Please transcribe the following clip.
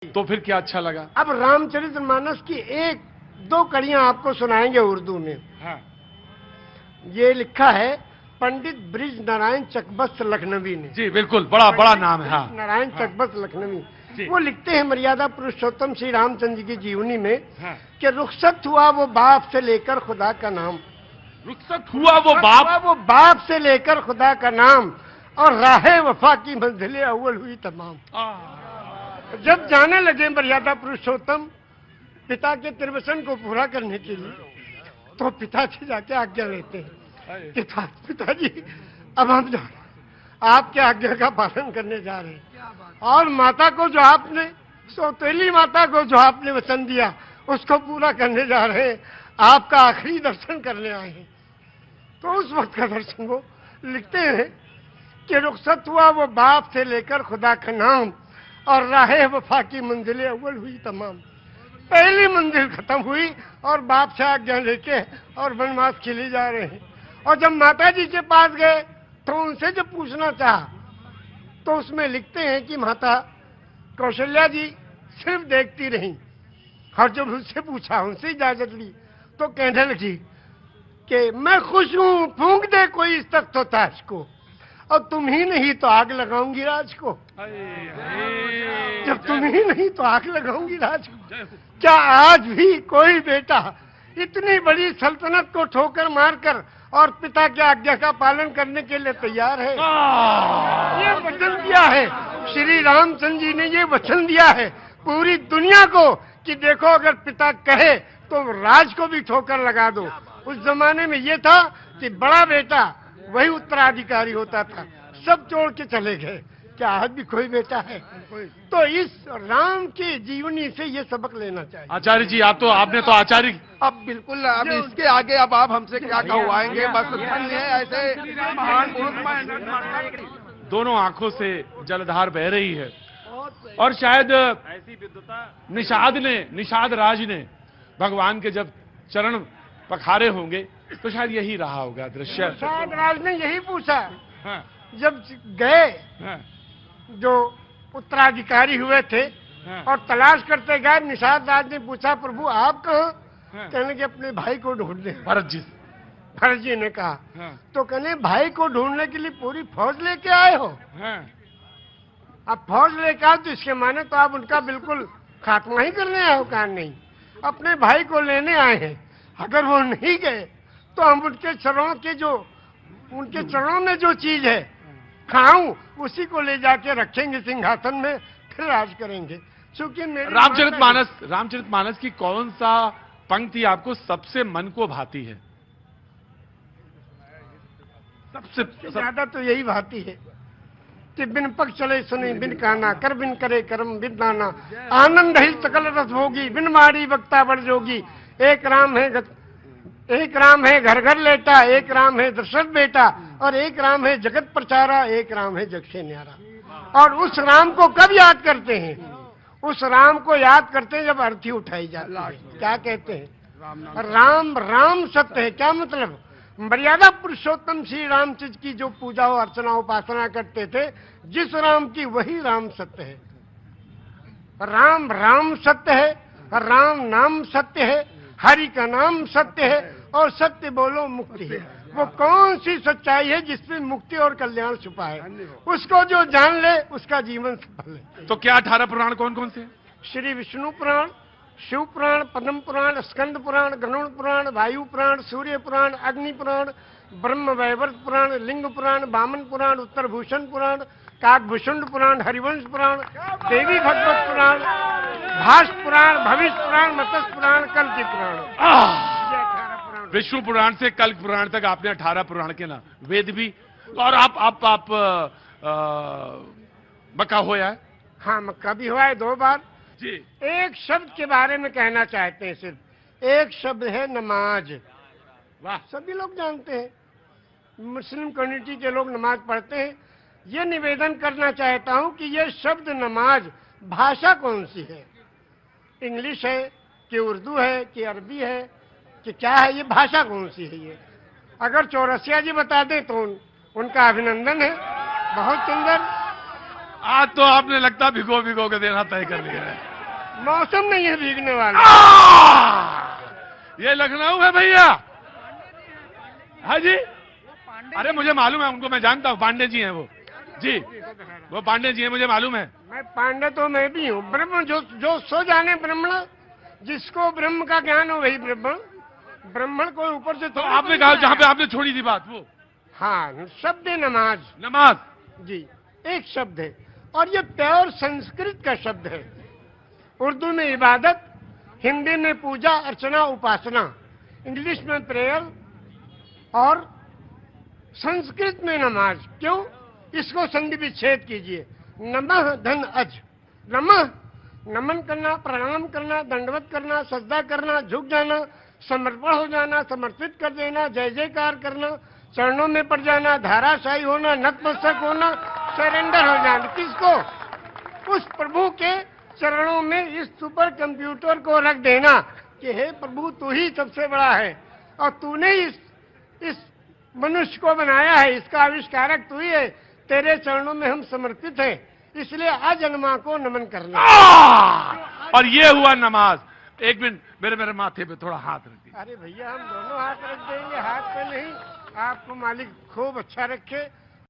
तो फिर क्या अच्छा लगा? अब रामचरितमानस की एक दो कड़ियां आपको सुनाएंगे उर्दू में। हाँ। ये लिखा है पंडित ब्रिज नारायण चकबस्त लखनवी ने। जी बिल्कुल, बड़ा बड़ा नाम है। हाँ, नारायण हाँ, चकबस्त लखनवी। वो लिखते हैं मर्यादा पुरुषोत्तम श्री रामचंद्र की जीवनी में कि रुखसत हुआ वो बाप से लेकर खुदा का नाम। रुखसत हुआ वो बाप से लेकर खुदा का नाम, और राहे वफा की मंजिलें अव्वल हुई तमाम। जब जाने लगे मर्यादा पुरुषोत्तम पिता के त्रिवचन को पूरा करने के लिए, तो पिता से जाके आज्ञा लेते हैं कि पिताजी अब हम जा रहे हैं, आपके आज्ञा का पालन करने जा रहे हैं, और माता को जो आपने, सौतेली माता को जो आपने वचन दिया उसको पूरा करने जा रहे हैं, आपका आखिरी दर्शन करने आए हैं। तो उस वक्त का दर्शन वो लिखते हैं कि रुखसत हुआ वो बाप से लेकर खुदा का नाम, और राहे वफा की मंजिलें अव्वल हुई तमाम। पहली मंजिल खत्म हुई और बाप से आज्ञा लेके और वनवास के लिए जा रहे हैं। और जब माता जी के पास गए तो उनसे जब पूछना चाहा तो उसमें लिखते हैं कि माता कौशल्या जी सिर्फ देखती रही, और जब उनसे पूछा, उनसे इजाजत ली, तो कहने लगी कि मैं खुश हूं, फूंक दे कोई इस तख्त ताज को, और तुम ही नहीं तो आग लगाऊंगी राज को। जब तुम ही नहीं तो आग लगाऊंगी राज को। क्या आज भी कोई बेटा इतनी बड़ी सल्तनत को ठोकर मारकर और पिता की आज्ञा का पालन करने के लिए तैयार है? ये वचन दिया है श्री रामचंद्र जी ने, ये वचन दिया है पूरी दुनिया को कि देखो अगर पिता कहे तो राज को भी ठोकर लगा दो। उस जमाने में ये था कि बड़ा बेटा वही उत्तराधिकारी होता था, सब छोड़ के चले गए। क्या आज भी कोई बेटा है? तो इस राम की जीवनी से ये सबक लेना चाहिए। आचार्य जी, आप तो आपने तो आचार्य, अब बिल्कुल, अब इसके आगे अब आप हमसे क्या कहवाएंगे? बस धन्य है ऐसे महान पुरुष। दोनों आंखों से जलधार बह रही है, और शायद निषाद राज ने भगवान के जब चरण पखारे होंगे तो शायद यही रहा होगा दृश्य। निषाद राज ने यही पूछा। हाँ, जब गए, हाँ, जो उत्तराधिकारी हुए थे, हाँ, और तलाश करते गए, निषाद राज ने पूछा प्रभु आप कहाँ? हाँ, कहने के अपने भाई को ढूंढने। भरत जी ने कहा। हाँ, तो कहने भाई को ढूंढने के लिए पूरी फौज लेके आए हो? हाँ, अब फौज लेके आओ तो इसके माने तो आप उनका बिल्कुल खात्मा ही करने आए हो? कहा नहीं, अपने भाई को लेने आए हैं। अगर वो नहीं गए तो हम उनके चरणों में जो चीज है खाऊं उसी को ले जाके रखेंगे सिंहासन में, फिर राज करेंगे। क्योंकि रामचरितमानस की कौन सा पंक्ति आपको सबसे मन को भाती है? सबसे ज्यादा तो यही भाती है कि बिन पग चले सुने बिन काना, कर बिन करे कर्म बिन दाना, आनंद ही सकल रस होगी, बिन मारी वक्ता बढ़ जोगी। एक राम है घर घर लेटा, एक राम है दशरथ बेटा, और एक राम है जगत प्रचारा, एक राम है जग से न्यारा। और उस राम को कब याद करते हैं? उस राम को याद करते हैं जब अर्थी उठाई जाती है। क्या कहते हैं? राम राम सत्य है। क्या मतलब? मर्यादा पुरुषोत्तम श्री रामचंद्र की जो पूजा अर्चना उपासना करते थे, जिस राम की वही राम सत्य है। राम राम सत्य है, राम नाम सत्य है, हरि का नाम सत्य है, और सत्य बोलो मुक्ति है। वो कौन सी सच्चाई है जिसमें मुक्ति और कल्याण छुपा है? उसको जो जान ले उसका जीवन सफल है। तो क्या 18 पुराण कौन कौन से? श्री विष्णु पुराण, शिव पुराण, पद्म पुराण, स्कंद पुराण, गरुड़ पुराण, वायु पुराण, सूर्य पुराण, अग्नि पुराण, ब्रह्म वैवर्त पुराण, लिंग पुराण, वामन पुराण, उत्तर भूषण पुराण, काकभूषुंड पुराण, हरिवंश पुराण, देवी भगवत पुराण, भाष पुराण, भविष्य पुराण, मत्स्य पुराण, कल्प पुराण। विष्णु पुराण से कल्प पुराण तक आपने 18 पुराण के नाम, वेद भी। और आप मक्का होया है? हाँ, मक्का भी हुआ है 2 बार जी। एक शब्द के बारे में कहना चाहते हैं, सिर्फ एक शब्द है नमाज। वाह, सभी लोग जानते हैं, मुस्लिम कम्युनिटी के लोग नमाज पढ़ते हैं। ये निवेदन करना चाहता हूं कि ये शब्द नमाज भाषा कौन सी है? इंग्लिश है कि उर्दू है कि अरबी है कि क्या है? ये भाषा कौन सी है? ये अगर चौरसिया जी बता दें तो उनका अभिनंदन है। बहुत सुंदर। आज तो आपने लगता भिगो भिगो के देना तय कर लिया है। मौसम नहीं है भीगने वाला। ये लखनऊ है भैया। हाँ जी, अरे मुझे मालूम है उनको, मैं जानता हूँ, पांडे जी हैं वो जी, वो पांडे जी हैं, मुझे मालूम है। मैं पांडे तो मैं भी हूँ। ब्रह्म जो सो जाने ब्रह्मण, जिसको ब्रह्म का ज्ञान हो वही ब्रह्मण। ब्राह्मण को ऊपर से तो आपने कहा जहाँ पे आपने छोड़ी थी बात वो, हाँ, शब्द है नमाज। नमाज जी, एक शब्द है और ये प्योर संस्कृत का शब्द है। उर्दू में इबादत, हिंदी में पूजा अर्चना उपासना, इंग्लिश में प्रेयर और संस्कृत में नमाज। क्यों? इसको संधि विच्छेद कीजिए। नमः धन अज। नमः नमन करना, प्रणाम करना, दंडवत करना, सजदा करना, झुक जाना, समर्पण हो जाना, समर्पित कर देना, जय जयकार करना, चरणों में पड़ जाना, धाराशाही होना, नतमस्तक होना, सरेंडर हो जाना। किसको? उस प्रभु के चरणों में इस सुपर कंप्यूटर को रख देना कि हे प्रभु, तू ही सबसे बड़ा है और तूने इस मनुष्य को बनाया है, इसका आविष्कारक तू ही है, तेरे चरणों में हम समर्पित हैं, इसलिए अजन्मा को नमन करना। और ये हुआ नमाज। एक मिनट, मेरे माथे पे थोड़ा हाथ रख दीजिए। अरे भैया, हम दोनों हाथ रख देंगे, हाथ पे नहीं। आपको मालिक खूब अच्छा रखे।